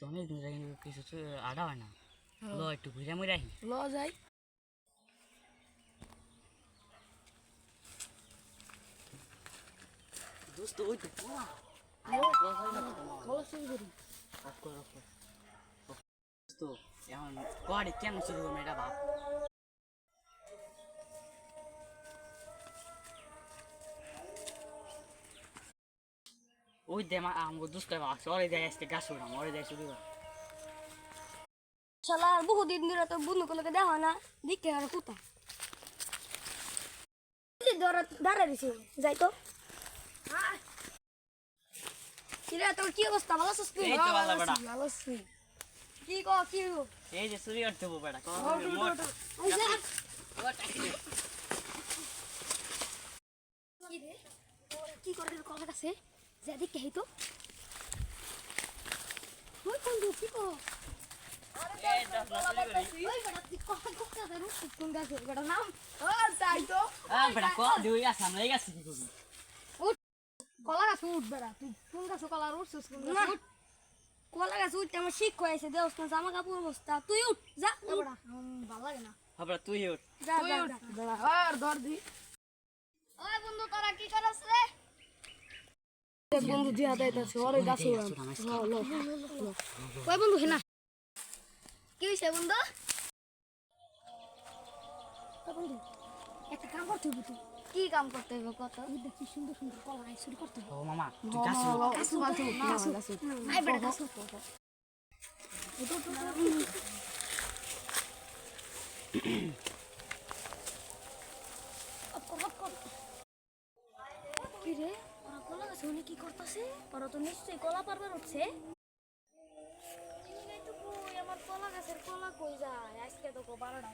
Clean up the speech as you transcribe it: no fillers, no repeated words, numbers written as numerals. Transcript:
তুমি কিছু আডা হয় না ল একটু ঘুরে মুড়ে আহি ল যাই দোস্ত ওই তো পোলা কলা শুরু করি দোস্ত এখন কোয়াড়ি কেন শুরু করবো এটা ভাব ওই দে আমাকে দুষ্ট ভাবছে ওরে দেয় আজকে গাছ উড়াম ওরে দেয় শুরু কর শালা আর বহুদিন ধরে তো বন্ধু গুলোকে দেখা হয় না দেখে আর কোথা দাঁড়া দিছি যাই তো কিরা তোর কি অবস্থা ভালো আছিস তুই এই তো ভালো বেটা। ভালো আছি কি গো এই যে চুরি করতে হবো বেটা কি করে কলার কাছে যা দেখে তো ওই বন্ধু কি কর কলা গাছ উঠ বেড়া তুই কোন গাছ কলা উঠছিস কলা গাছ উঠতে আমার শিখ হয়েছে দেওস না জামা কাপড় বস্তা তুই উঠ যা বেড়া ভালো লাগে না তুই ওঠ যা যা আর ধর দি ওই বন্ধু তোরা কি করছ রে বন্ধু দিয়া দাইতাছে ওরে গাছ ওই বন্ধু হেনা কি হইছে বন্ধু বন্ধু একটা কাম করতে হবে তুই কি কাম করতে হবে কত দেখি সুন্দর সুন্দর কলা গাছ শুরু করতে হবে ও মামা তুই গাছ আই বেড়া গাছ কি রে ওরা কলা গাছ উনি কি করতেছে ওরা তো নিশ্চয়ই কলা পারবার হচ্ছে আমার কলা গাছের কলা কই যায় আজকে তো 12টা